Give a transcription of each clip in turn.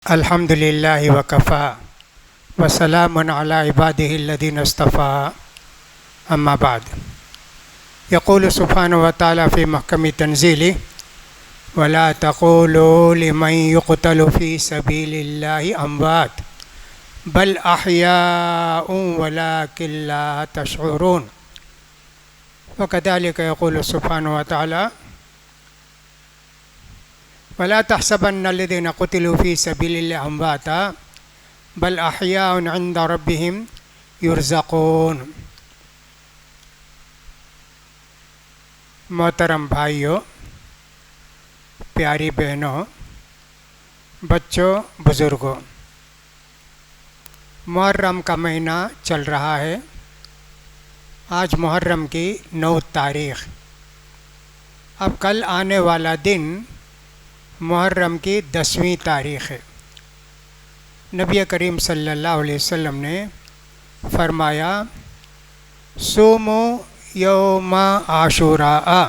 الحمد للہ وکفا وسلام علی عبادہ الذین اصطفیٰ اما بعد یقول سبحانہ وتعالی فی محکم تنزیلہ ولا تقولوا لمن یقتل فی سبیل اللہ اموات بل احیاء ولکن لا تشعرون وکذلک یقول سبحانہ وتعالی ولا تحسبن الذين قتلوا في سبيل الله امواتا بل احياء عند ربهم يرزقون۔ محترم بھائیوں، پیاری بہنوں، بچوں، بزرگوں، محرم کا مہینہ چل رہا ہے۔ آج محرم کی 9 تاریخ۔ اب کل آنے والا دن محرم کی 10ویں تاریخ ہے۔ نبی کریم صلی اللہ علیہ وسلم نے فرمایا صوموا یوم عاشوراء،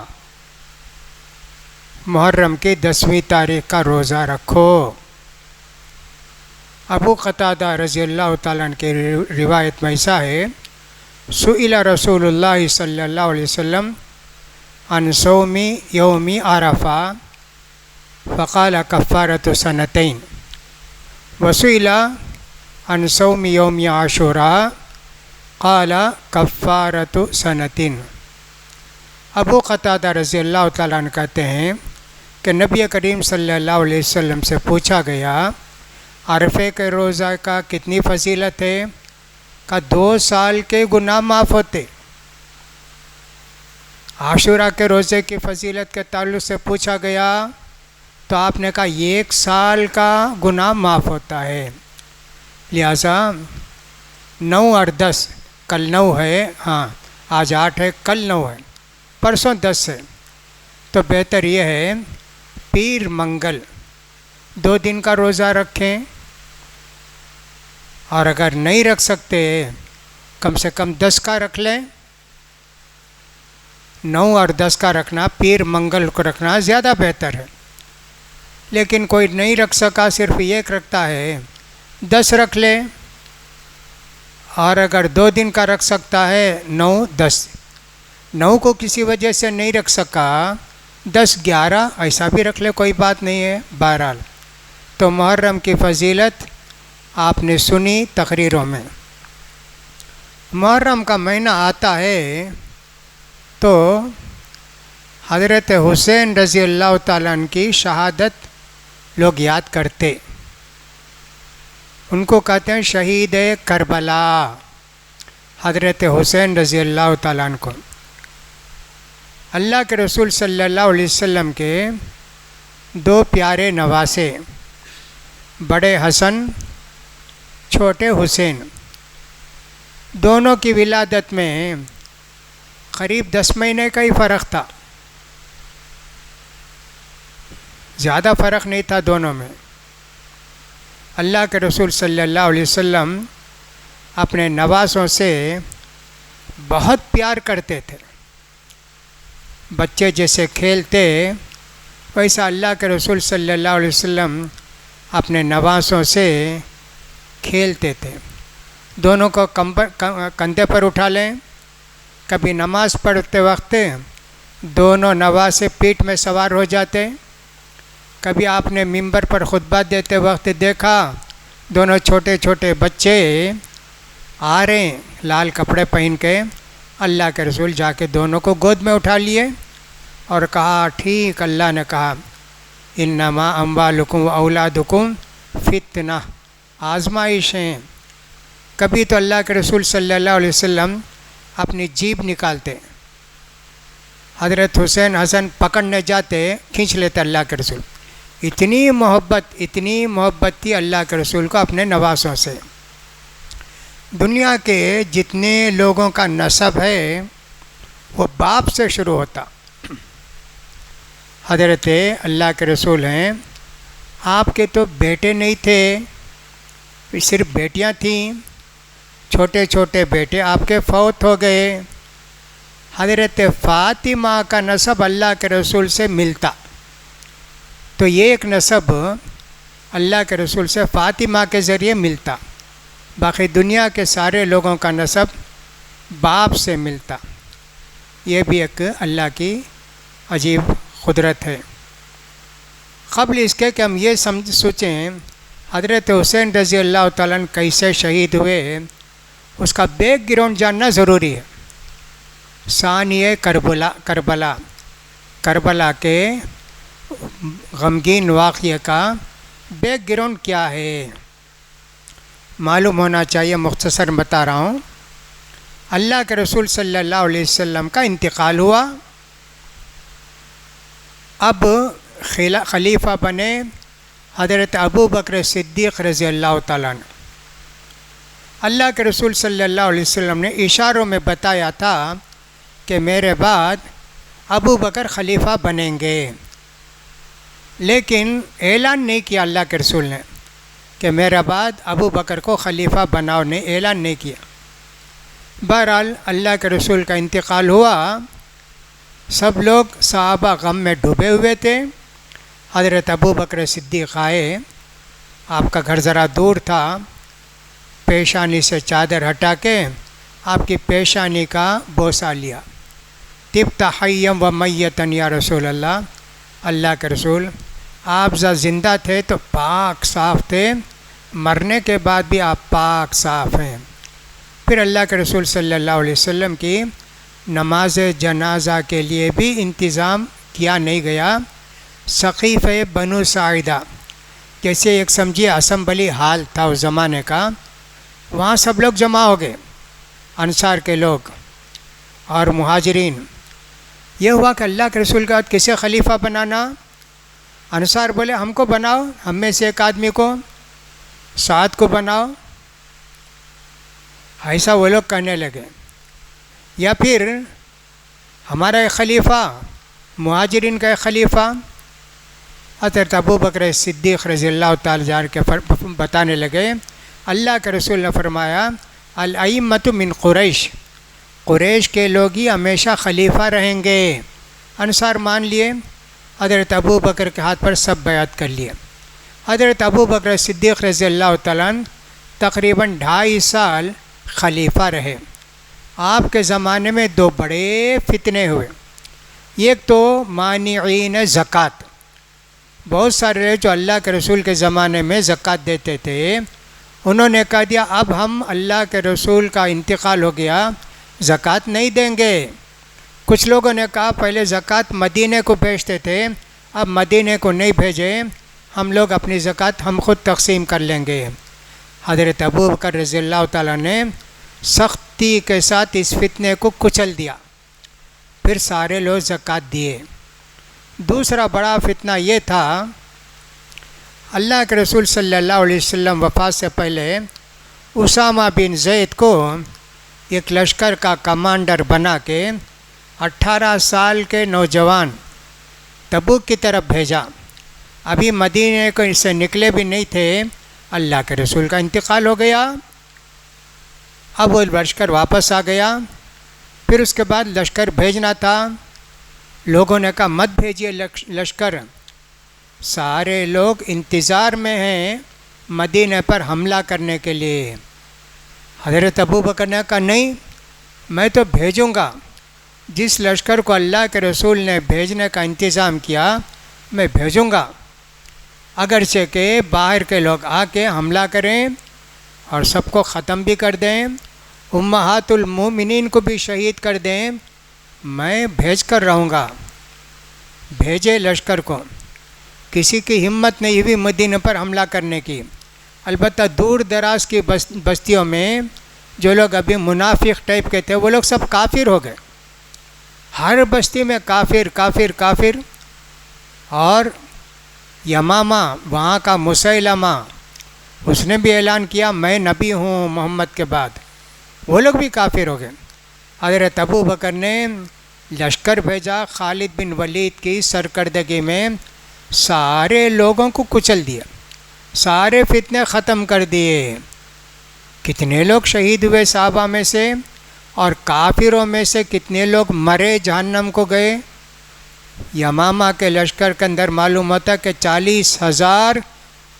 محرم کی 10ویں تاریخ کا روزہ رکھو۔ ابو قتادہ رضی اللہ تعالیٰ عنہ کی روایت میں ایسا ہے سئل رسول اللہ صلی اللہ علیہ وسلم عن صوم یوم عرفہ فقال کفارۃ سنتین وسئل عن صوم یوم عاشوراء قال کفارۃ سنتین۔ ابو قتادہ رضی اللہ تعالیٰ عنہ کہتے ہیں کہ نبی کریم صلی اللہ علیہ وسلم سے پوچھا گیا عرفے کے روزہ کا کتنی فضیلت ہے؟ کہ 2 سال کے گناہ معاف ہوتے۔ عاشوراء کے روزے کی فضیلت کے تعلق سے پوچھا گیا تو آپ نے کہا 1 سال کا گناہ معاف ہوتا ہے۔ لہٰذا 9 اور 10، کل 9 ہے، آج 8 ہے، کل 9 ہے، پرسوں 10 ہے، تو بہتر یہ ہے پیر منگل 2 دن کا روزہ رکھیں، اور اگر نہیں رکھ سکتے کم سے کم 10 کا رکھ لیں۔ 9 اور 10 کا رکھنا، پیر منگل کو رکھنا زیادہ بہتر ہے۔ لیکن کوئی نہیں رکھ سکا، صرف 1 رکھتا ہے، 10 رکھ لے، اور اگر 2 دن کا رکھ سکتا ہے 9 10، 9 کو کسی وجہ سے نہیں رکھ سکا 10 11 ایسا بھی رکھ لے، کوئی بات نہیں ہے۔ بہرحال تو محرم کی فضیلت آپ نے سنی تقریروں میں۔ محرم کا مہینہ آتا ہے تو حضرت حسین رضی اللہ تعالیٰ عنہ کی شہادت لوگ یاد کرتے، ان کو کہتے ہیں شہید کربلا، حضرت حسین رضی اللہ تعالیٰ عنہ کو۔ اللہ کے رسول صلی اللہ علیہ وسلم کے 2 پیارے نواسے، بڑے حسن، چھوٹے حسین، دونوں کی ولادت میں قریب 10 مہینے کا ہی فرق تھا، زیادہ فرق نہیں تھا دونوں میں۔ اللہ کے رسول صلی اللہ علیہ وسلم اپنے نواسوں سے بہت پیار کرتے تھے۔ بچے جیسے کھیلتے ویسا اللہ کے رسول صلی اللہ علیہ وسلم اپنے نواسوں سے کھیلتے تھے۔ دونوں کو کندھے پر اٹھا لیں، کبھی نماز پڑھتے وقت دونوں نواسے پیٹھ میں سوار ہو جاتے، کبھی آپ نے ممبر پر خطبہ دیتے وقت دیکھا دونوں چھوٹے چھوٹے بچے آ رہے ہیں لال کپڑے پہن کے، اللہ کے رسول جا کے دونوں کو گود میں اٹھا لیے اور کہا ٹھیک، اللہ نے کہا انما اموالکم و اولادکم فتنہ، آزمائش ہیں۔ کبھی تو اللہ کے رسول صلی اللہ علیہ وسلم اپنی جیب نکالتے، حضرت حسین حسن پکڑنے جاتے، کھینچ لیتے اللہ کے رسول۔ اتنی محبت تھی اللہ کے رسول کو اپنے نواسوں سے۔ دنیا کے جتنے لوگوں کا نسب ہے وہ باپ سے شروع ہوتا۔ حضرت اللہ کے رسول ہیں، آپ کے تو بیٹے نہیں تھے، صرف بیٹیاں تھیں، چھوٹے چھوٹے بیٹے آپ کے فوت ہو گئے۔ حضرت فاطمہ کا نسب اللہ کے رسول سے ملتا، تو یہ ایک نسب اللہ کے رسول سے فاطمہ کے ذریعے ملتا، باقی دنیا کے سارے لوگوں کا نسب باپ سے ملتا۔ یہ بھی ایک اللہ کی عجیب قدرت ہے۔ قبل اس کے کہ ہم یہ سوچیں حضرت حسین رضی اللہ تعالیٰ عنہ کیسے شہید ہوئے، اس کا بیک گراؤنڈ جاننا ضروری ہے۔ ثانیہ کربلا کے غمگین واقعے کا بیک گراؤنڈ کیا ہے معلوم ہونا چاہیے۔ مختصر بتا رہا ہوں۔ اللہ کے رسول صلی اللہ علیہ وسلم کا انتقال ہوا، اب خلیفہ بنے حضرت ابو بکر صدیق رضی اللہ تعالیٰ عنہ۔ اللہ کے رسول صلی اللہ علیہ وسلم نے اشاروں میں بتایا تھا کہ میرے بعد ابو بکر خلیفہ بنیں گے، لیکن اعلان نہیں کیا اللہ کے رسول نے کہ میرے بعد ابو بکر کو خلیفہ بناؤ، نے اعلان نہیں کیا۔ بہرحال اللہ کے رسول کا انتقال ہوا، سب لوگ صحابہ غم میں ڈوبے ہوئے تھے۔ حضرت ابو بکر صدیق آئے، آپ کا گھر ذرا دور تھا، پیشانی سے چادر ہٹا کے آپ کی پیشانی کا بوسہ لیا۔ طبت حیم و میتن یا رسول اللہ، اللہ کے رسول آپ زندہ تھے تو پاک صاف تھے، مرنے کے بعد بھی آپ پاک صاف ہیں۔ پھر اللہ کے رسول صلی اللہ علیہ وسلم کی نماز جنازہ کے لیے بھی انتظام کیا نہیں گیا۔ ثقیفہ بنو ساعدہ جیسے ایک سمجھیے اسمبلی ہال تھا اس زمانے کا، وہاں سب لوگ جمع ہو گئے، انصار کے لوگ اور مہاجرین۔ یہ ہوا کہ اللہ کے رسول کا کسے خلیفہ بنانا؟ انصار بولے ہم کو بناؤ، ہم میں سے ایک آدمی کو، سعد کو بناؤ، ایسا وہ لوگ کہنے لگے۔ یا پھر ہمارا ایک خلیفہ، مہاجرین کا ایک خلیفہ، حضرت ابو بکر صدیق رضی اللہ تعالیٰ عنہ کے بتانے لگے۔ اللہ کے رسول نے فرمایا الائمۃ من قریش، قریش کے لوگ ہی ہمیشہ خلیفہ رہیں گے۔ انصار مان لیے، حضرت ابو بکر کے ہاتھ پر سب بیعت کر لیے۔ حضرت ابو بکر صدیق رضی اللہ تعالیٰ عنہ تقریباً 2.5 سال خلیفہ رہے۔ آپ کے زمانے میں 2 بڑے فتنے ہوئے۔ ایک تو مانعین زکوٰۃ، بہت سارے جو اللہ کے رسول کے زمانے میں زکوٰۃ دیتے تھے، انہوں نے کہہ دیا اب ہم اللہ کے رسول کا انتقال ہو گیا، زکوٰۃ نہیں دیں گے۔ کچھ لوگوں نے کہا پہلے زکوٰۃ مدینے کو بھیجتے تھے، اب مدینے کو نہیں بھیجے، ہم لوگ اپنی زکوٰۃ ہم خود تقسیم کر لیں گے۔ حضرت ابو بکر رضی اللہ تعالیٰ نے سختی کے ساتھ اس فتنے کو کچل دیا، پھر سارے لوگ زکوٰۃ دیے۔ دوسرا بڑا فتنہ یہ تھا، اللہ کے رسول صلی اللہ علیہ وسلم وفات سے پہلے اسامہ بن زید کو ایک لشکر کا کمانڈر بنا کے 18 سال کے نوجوان تبوک کی طرف بھیجا۔ ابھی مدینے کو اس سے نکلے بھی نہیں تھے، اللہ کے رسول کا انتقال ہو گیا۔ اب وہ لشکر واپس آ گیا، پھر اس کے بعد لشکر بھیجنا تھا۔ لوگوں نے کہا مت بھیجیے لشکر، سارے لوگ انتظار میں ہیں مدینے پر حملہ کرنے کے لیے۔ حضرت ابو بکر نے کہا نہیں، میں تو بھیجوں گا، جس لشکر کو اللہ کے رسول نے بھیجنے کا انتظام کیا میں بھیجوں گا، اگرچہ کہ باہر کے لوگ آ کے حملہ کریں اور سب کو ختم بھی کر دیں، امہات المومنین کو بھی شہید کر دیں، میں بھیج کر رہوں گا۔ بھیجے لشکر کو، کسی کی ہمت نہیں ہوئی مدینے پر حملہ کرنے کی۔ البتہ دور دراز کی بستیوں میں جو لوگ ابھی منافق ٹائپ کے تھے وہ لوگ سب کافر ہو گئے، ہر بستی میں کافر کافر کافر۔ اور یمامہ وہاں کا مسیلمہ، اس نے بھی اعلان کیا میں نبی ہوں محمد کے بعد، وہ لوگ بھی کافر ہو گئے۔ حضرت ابو بکر نے لشکر بھیجا، خالد بن ولید کی سرکردگی میں سارے لوگوں کو کچل دیا، سارے فتنے ختم کر دیے۔ کتنے لوگ شہید ہوئے صحابہ میں سے، اور کافروں میں سے کتنے لوگ مرے جہنم کو گئے۔ یمامہ کے لشکر کے اندر معلوم ہوتا کہ 40,000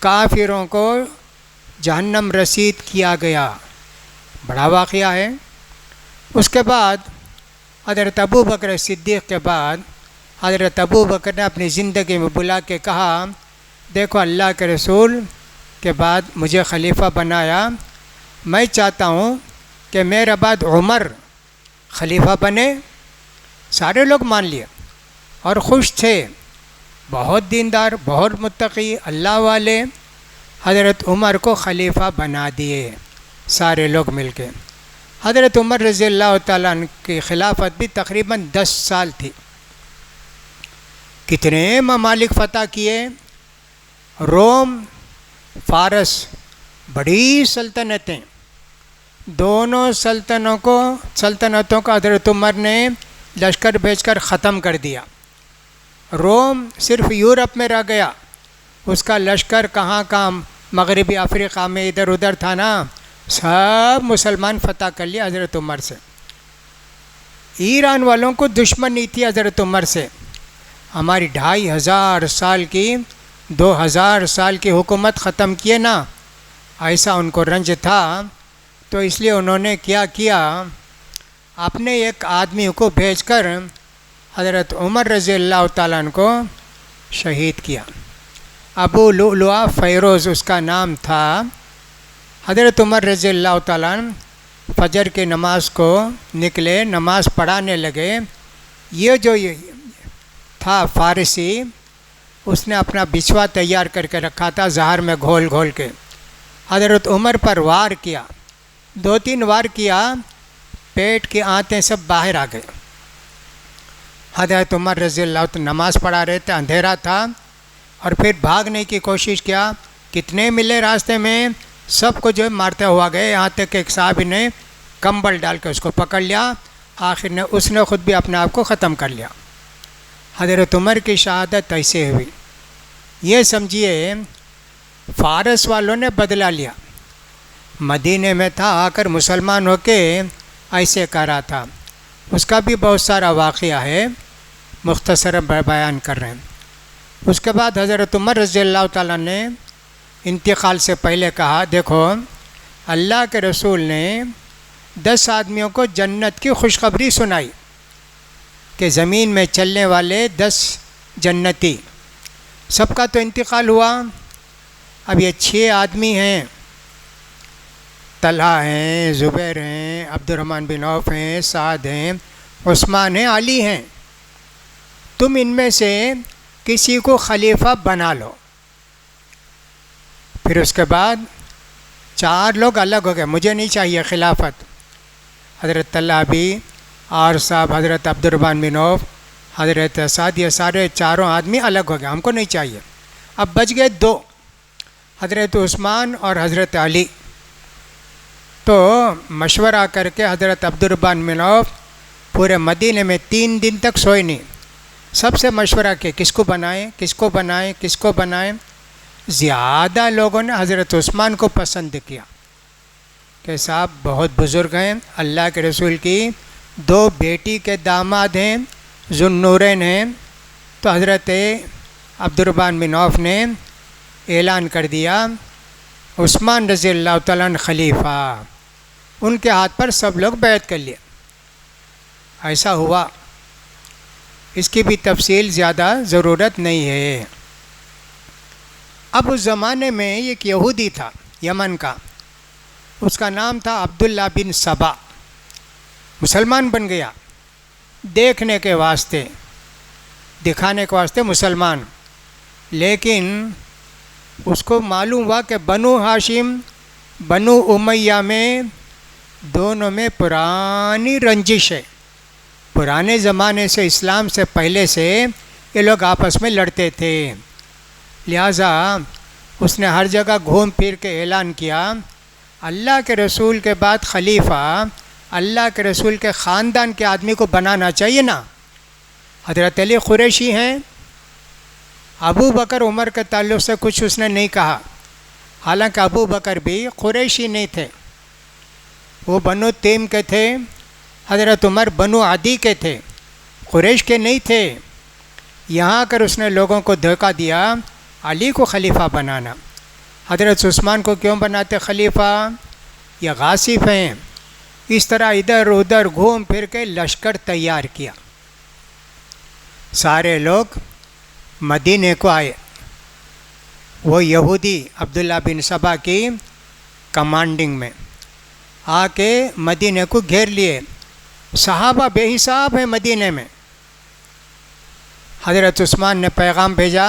کافروں کو جہنم رسید کیا گیا، بڑا واقعہ ہے۔ اس کے بعد حضرت ابو بکر صدیق کے بعد حضرت ابو بکر نے اپنی زندگی میں بلا کے کہا، دیکھو اللہ کے رسول کے بعد مجھے خلیفہ بنایا، میں چاہتا ہوں کہ میرے بعد عمر خلیفہ بنے۔ سارے لوگ مان لیے اور خوش تھے، بہت دیندار، بہت متقی، اللہ والے۔ حضرت عمر کو خلیفہ بنا دیے سارے لوگ مل کے۔ حضرت عمر رضی اللہ تعالیٰ عنہ کی خلافت بھی تقریباً 10 سال تھی۔ کتنے ممالک فتح کیے، روم، فارس، بڑی سلطنتیں، دونوں سلطنتوں کو حضرت عمر نے لشکر بھیج کر ختم کر دیا۔ روم صرف یورپ میں رہ گیا، اس کا لشکر کہاں کہاں مغربی افریقہ میں ادھر ادھر تھا نا، سب مسلمان فتح کر لیا حضرت عمر سے۔ ایران والوں کو دشمنی تھی حضرت عمر سے، ہماری 2500 سال کی 2000 سال کی حکومت ختم کیے نا، ایسا ان کو رنج تھا۔ تو اس لیے انہوں نے کیا کیا، اپنے ایک آدمی کو بھیج کر حضرت عمر رضی اللہ تعالیٰ عنہ کو شہید کیا۔ ابو لؤلؤہ فیروز اس کا نام تھا۔ حضرت عمر رضی اللہ تعالیٰ عنہ فجر کی نماز کو نکلے، نماز پڑھانے لگے۔ یہ جو تھا فارسی، اس نے اپنا بچھوا تیار کر کے رکھا تھا زہر میں گھول گھول کے، حضرت عمر پر وار کیا، 2-3 وار کیا، پیٹ کی آنتیں سب باہر آ گئے۔ حضرت عمر رضی اللہ تعالیٰ نماز پڑھا رہے تھے، اندھیرا تھا، اور پھر بھاگنے کی کوشش کیا، کتنے ملے راستے میں، سب کو جو مارتے ہوا گئے، یہاں تک کہ ایک صحابی نے کمبل ڈال کے اس کو پکڑ لیا، آخر نے اس نے خود بھی اپنے آپ کو ختم کر لیا۔ حضرت عمر کی شہادت ایسے ہوئی۔ یہ سمجھیے فارس والوں نے بدلہ لیا، مدینے میں تھا، آ کر مسلمان ہو کے ایسے کرا تھا۔ اس کا بھی بہت سارا واقعہ ہے، مختصر بیان کر رہے ہیں۔ اس کے بعد حضرت عمر رضی اللہ تعالیٰ نے انتقال سے پہلے کہا، دیکھو اللہ کے رسول نے 10 آدمیوں کو جنت کی خوشخبری سنائی کہ زمین میں چلنے والے 10 جنتی، سب کا تو انتقال ہوا، اب یہ 6 آدمی ہیں، طلحہ ہیں، زبیر ہیں، عبد الرحمن بن عوف ہیں، سعد ہیں، عثمان ہیں، علی ہیں، تم ان میں سے کسی کو خلیفہ بنا لو۔ پھر اس کے بعد 4 لوگ الگ ہو گئے، مجھے نہیں چاہیے خلافت، حضرت طلحہ بھی اور صاحب حضرت عبد الرحمن بن عوف، حضرت سعد، یہ سارے 4 آدمی الگ ہو گئے، ہم کو نہیں چاہیے۔ اب بچ گئے 2، حضرت عثمان اور حضرت علی۔ تو مشورہ کر کے حضرت عبد الرحمن بن عوف پورے مدینے میں 3 دن تک سوئے نہیں، سب سے مشورہ کہ کس کو بنائیں، کس کو بنائیں، کس کو بنائیں۔ زیادہ لوگوں نے حضرت عثمان کو پسند کیا کہ صاحب بہت بزرگ ہیں، اللہ کے رسول کی 2 بیٹی کے داماد ہیں، ذو النورین ہیں۔ تو حضرت عبد الرحمن بن عوف نے اعلان کر دیا عثمان رضی اللہ تعالیٰ عنہ خلیفہ، ان کے ہاتھ پر سب لوگ بیعت کر لیے۔ ایسا ہوا، اس کی بھی تفصیل زیادہ ضرورت نہیں ہے۔ اب اس زمانے میں ایک یہودی تھا یمن کا، اس کا نام تھا عبداللہ بن سبا، مسلمان بن گیا، دیکھنے کے واسطے، دکھانے کے واسطے مسلمان، لیکن اس کو معلوم ہوا کہ بنو ہاشم بنو امیہ میں دونوں میں پرانی رنجش ہے، پرانے زمانے سے، اسلام سے پہلے سے یہ لوگ آپس میں لڑتے تھے، لہٰذا اس نے ہر جگہ گھوم پھر کے اعلان کیا اللہ کے رسول کے بعد خلیفہ اللہ کے رسول کے خاندان کے آدمی کو بنانا چاہیے نا۔ حضرت علی قریشی ہیں، ابو بکر عمر کے تعلق سے کچھ اس نے نہیں کہا، حالانکہ ابو بکر بھی قریشی نہیں تھے، وہ بنو تیم کے تھے، حضرت عمر بنو عدی کے تھے، قریش کے نہیں تھے۔ یہاں کر اس نے لوگوں کو دھوکہ دیا علی کو خلیفہ بنانا، حضرت عثمان کو کیوں بناتے خلیفہ؟ یہ غاصب ہیں. اس طرح ادھر ادھر گھوم پھر کے لشکر تیار کیا. سارے لوگ مدینے کو آئے. وہ یہودی عبداللہ بن سبا کی کمانڈنگ میں آ کے مدینے کو گھیر لیے. صحابہ بے حساب ہیں مدینے میں. حضرت عثمان نے پیغام بھیجا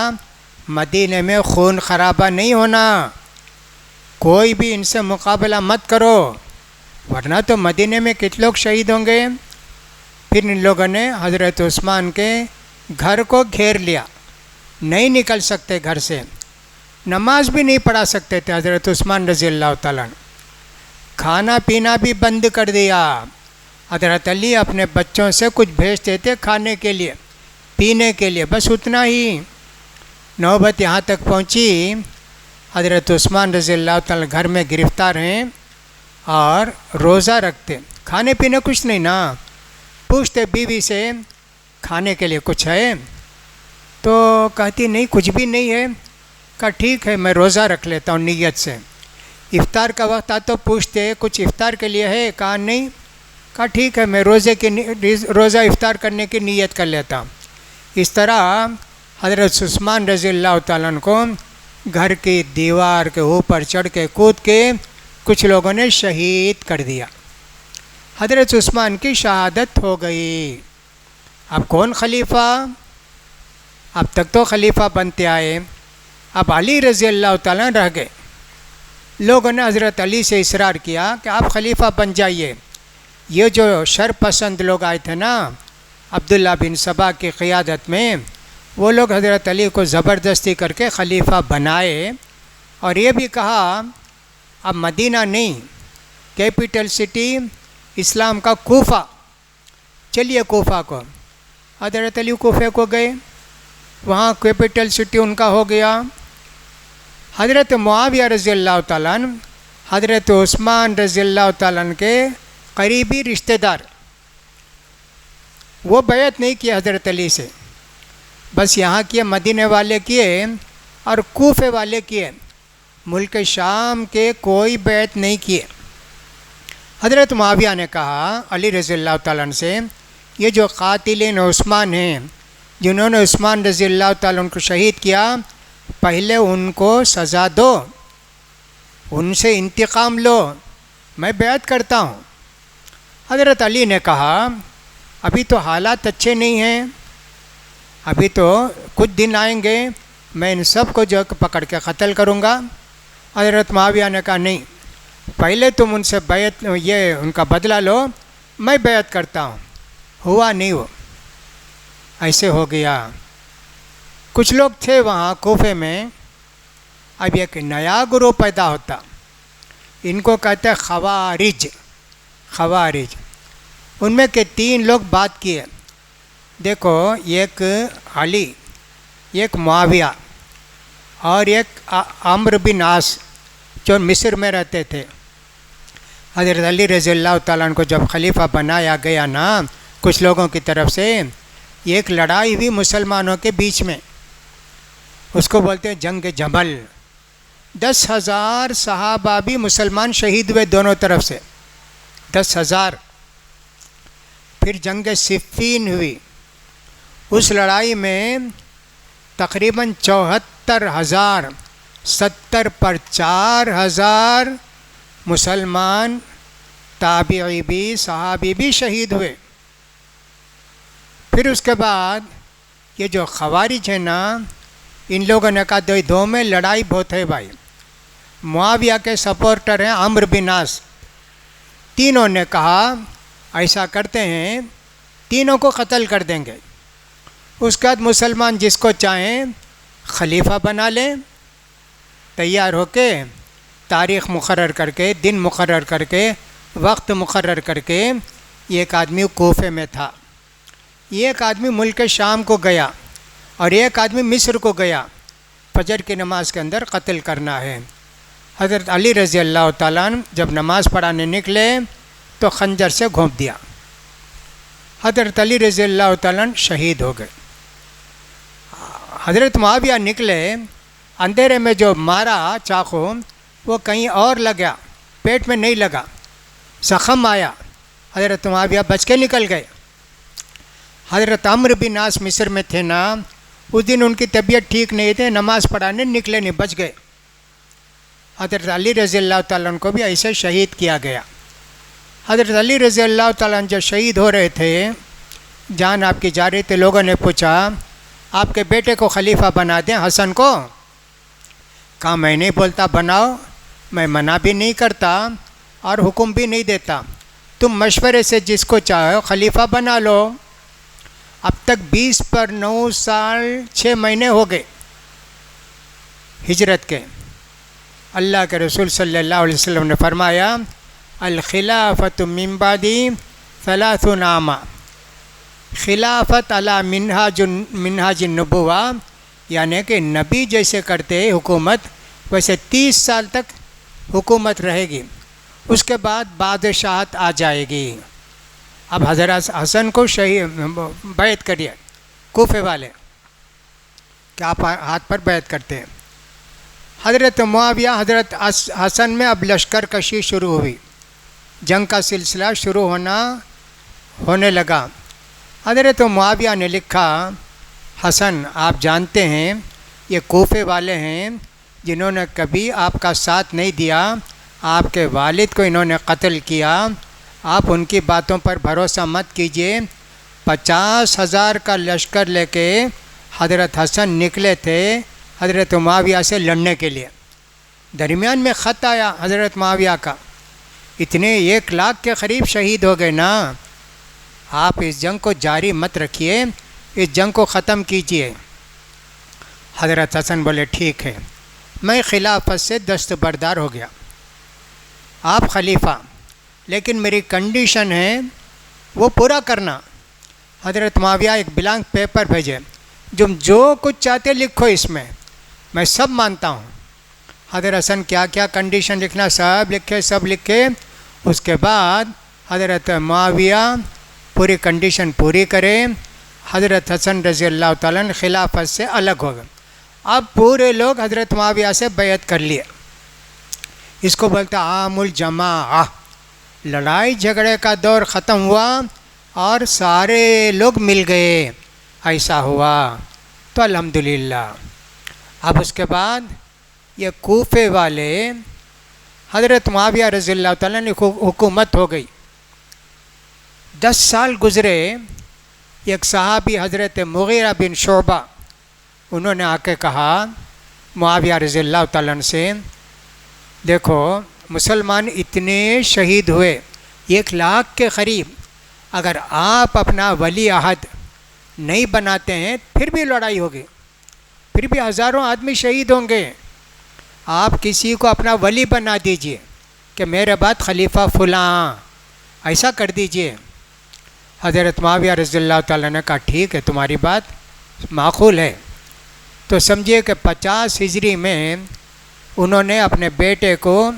مدینے میں خون خرابہ نہیں ہونا، کوئی بھی ان سے مقابلہ مت کرو ورنہ تو مدینے میں کتنے لوگ شہید ہوں گے. پھر ان لوگوں نے حضرت عثمان کے گھر کو گھیر لیا. نہیں نکل سکتے گھر سے، نماز بھی نہیں پڑھا سکتے تھے حضرت عثمان رضی اللہ تعالیٰ. کھانا پینا بھی بند کر دیا. حضرت علی اپنے بچوں سے کچھ بھیجتے تھے کھانے کے لیے پینے کے لیے، بس اتنا ہی. نوبت یہاں تک پہنچی حضرت عثمان رضی اللہ تعالیٰ گھر میں گرفتار ہیں اور روزہ رکھتے. کھانے پینے کچھ نہیں نا. پوچھتے بیوی سے کھانے کے لیے کچھ ہے؟ تو کہتی نہیں کچھ بھی نہیں ہے. کہا ٹھیک ہے میں روزہ رکھ لیتا ہوں نیت سے. افطار کا وقت آ تو پوچھتے کچھ افطار کے لیے ہے؟ کہا نہیں. کہا ٹھیک ہے میں روزہ افطار کرنے کی نیت کر لیتا ہوں. اس طرح حضرت عثمان رضی اللہ تعالیٰ عنہ کو گھر کی دیوار کے اوپر چڑھ کے کود کے کچھ لوگوں نے شہید کر دیا. حضرت عثمان کی شہادت ہو گئی. اب کون خلیفہ؟ اب تک تو خلیفہ بنتے آئے، اب علی رضی اللہ تعالیٰ رہ گئے. لوگوں نے حضرت علی سے اصرار کیا کہ آپ خلیفہ بن جائیے. یہ جو شر پسند لوگ آئے تھے نا عبداللہ بن سبا کی قیادت میں، وہ لوگ حضرت علی کو زبردستی کر کے خلیفہ بنائے اور یہ بھی کہا اب مدینہ نہیں، کیپٹل سٹی اسلام کا کوفہ، چلیے کوفہ کو. حضرت علی کوفے کو گئے، وہاں کیپٹل سٹی ان کا ہو گیا. حضرت معاویہ رضی اللہ تعالیٰ عنہ حضرت عثمان رضی اللہ تعالیٰ عنہ کے قریبی رشتہ دار، وہ بیعت نہیں کیے حضرت علی سے، بس یہاں کیے مدینے والے کیے اور کوفے والے کیے، ملک شام کے کوئی بیعت نہیں کیے. حضرت معاویہ نے کہا علی رضی اللہ تعالیٰ عنہ سے یہ جو قاتلین عثمان ہیں جنہوں نے عثمان رضی اللہ تعالیٰ عنہ کو شہید کیا، پہلے ان کو سزا دو، ان سے انتقام لو، میں بیعت کرتا ہوں. حضرت علی نے کہا ابھی تو حالات اچھے نہیں ہیں، ابھی تو کچھ دن آئیں گے میں ان سب کو جو پکڑ کے قتل کروں گا. حضرت معاویہ نے کہا نہیں، پہلے تم ان سے بیعت یہ ان کا بدلہ لو، میں بیعت کرتا ہوں. ہوا نہیں، وہ ایسے ہو گیا. کچھ لوگ تھے وہاں کوفے میں، اب ایک نیا گروہ پیدا ہوتا، ان کو کہتے ہیں خوارج. خوارج ان میں کے 3 لوگ بات کیے. دیکھو ایک علی، ایک معاویہ اور ایک عمرو بن عاص جو مصر میں رہتے تھے. حضرت علی رضی اللہ تعالیٰ عنہ کو جب خلیفہ بنایا گیا نا کچھ لوگوں کی طرف سے، ایک لڑائی ہوئی مسلمانوں کے بیچ میں، اس کو بولتے ہیں جنگ جمل. 10,000 صحابہ بھی مسلمان شہید ہوئے دونوں طرف سے، 10,000. پھر جنگ صفین ہوئی، اس لڑائی میں تقریباً 74,000، 70 پر 4,000 مسلمان تابعی بھی صحابی بھی شہید ہوئے. پھر اس کے بعد یہ جو خوارج ہیں نا، ان لوگوں نے کہا دو میں لڑائی بہت ہے بھائی. معاویہ کے سپورٹر ہیں عمرو بن عاص، تینوں نے کہا ایسا کرتے ہیں تینوں کو قتل کر دیں گے، اس کے بعد مسلمان جس کو چاہیں خلیفہ بنا لیں. تیار ہو کے تاریخ مقرر کر کے، دن مقرر کر کے، وقت مقرر کر کے، ایک آدمی کوفے میں تھا، ایک آدمی ملک شام کو گیا اور ایک آدمی مصر کو گیا. فجر کی نماز کے اندر قتل کرنا ہے. حضرت علی رضی اللہ تعالیٰ عنہ جب نماز پڑھانے نکلے تو خنجر سے گھونپ دیا. حضرت علی رضی اللہ تعالیٰ عنہ شہید ہو گئے. حضرت معاویہ نکلے اندھیرے میں جو مارا چاقو وہ کہیں اور لگا، پیٹ میں نہیں لگا، زخم آیا، حضرت معاویہ بچ کے نکل گئے۔ حضرت عمرو بن عاص مصر میں تھے نا، اس دن ان کی طبیعت ٹھیک نہیں تھی، نماز پڑھانے نکلے نہیں، بچ گئے۔ حضرت علی رضی اللہ تعالیٰ عنہ کو بھی ایسے شہید کیا گیا۔ حضرت علی رضی اللہ تعالیٰ عنہ جب شہید ہو رہے تھے، جان آپ کی جا رہی تھی، لوگوں نے پوچھا آپ کے بیٹے کو خلیفہ بنا دیں حسن کو؟ کہا میں نہیں بولتا بناؤ، میں منع بھی نہیں کرتا اور حکم بھی نہیں دیتا، تم مشورے سے جس کو چاہو خلیفہ بنا لو۔ اب تک 20 پر 9 سال 6 مہینے ہو گئے ہجرت کے۔ اللہ کے رسول صلی اللہ علیہ وسلم نے فرمایا الخلافت من بعدی 30 عاما، خلافت علی منہاج النبوہ، یعنی کہ نبی جیسے کرتے حکومت ویسے 30 سال تک حکومت رہے گی، اس کے بعد بادشاہت آ جائے گی۔ اب حضرت حسن کو بیعت کریے کوفے والے، کہ آپ ہاتھ پر بیعت کرتے ہیں۔ حضرت معاویہ حضرت حسن میں اب لشکر کشی شروع ہوئی، جنگ کا سلسلہ شروع ہونے لگا۔ حضرت معاویہ نے لکھا حسن آپ جانتے ہیں یہ کوفے والے ہیں جنہوں نے کبھی آپ کا ساتھ نہیں دیا، آپ کے والد کو انہوں نے قتل کیا، آپ ان کی باتوں پر بھروسہ مت کیجیے۔ 50,000 کا لشکر لے کے حضرت حسن نکلے تھے حضرت معاویہ سے لڑنے کے لیے۔ درمیان میں خط آیا حضرت معاویہ کا، اتنے 1 لاکھ کے قریب شہید ہو گئے نا، آپ اس جنگ کو جاری مت رکھیے، اس جنگ کو ختم کیجیے۔ حضرت حسن بولے ٹھیک ہے، میں خلافت سے دستبردار ہو گیا، آپ خلیفہ، لیکن میری کنڈیشن ہے وہ پورا کرنا۔ حضرت معاویہ ایک بلانک پیپر بھیجے، جو کچھ چاہتے لکھو اس میں سب مانتا ہوں۔ حضرت حسن کیا کیا کنڈیشن لکھنا سب لکھے۔ اس کے بعد حضرت معاویہ پوری کنڈیشن پوری کرے، حضرت حسن رضی اللہ تعالیٰ عنہ خلافت سے الگ ہو گئے۔ اب پورے لوگ حضرت معاویہ سے بیعت کر لیے۔ اس کو بولتا عام الجماعہ، لڑائی جھگڑے کا دور ختم ہوا اور سارے لوگ مل گئے، ایسا ہوا تو الحمدللہ۔ اب اس کے بعد یہ کوفے والے حضرت معاویہ رضی اللہ تعالیٰ نے حکومت ہو گئی۔ 10 سال گزرے، ایک صحابی حضرت مغیرہ بن شعبہ انہوں نے آ کے کہا معاویہ رضی اللہ تعالیٰ عنہ سے، دیکھو مسلمان اتنے شہید ہوئے 1 لاکھ کے قریب، اگر آپ اپنا ولی عہد نہیں بناتے ہیں پھر بھی لڑائی ہوگی، پھر بھی ہزاروں آدمی شہید ہوں گے، آپ کسی کو اپنا ولی بنا دیجئے کہ میرے بعد خلیفہ فلاں، ایسا کر دیجئے۔ حضرت معاویہ رضی اللہ تعالیٰ نے کہا ٹھیک ہے تمہاری بات معقول ہے۔ تو سمجھیے کہ 50 ہجری میں انہوں نے اپنے بیٹے کو،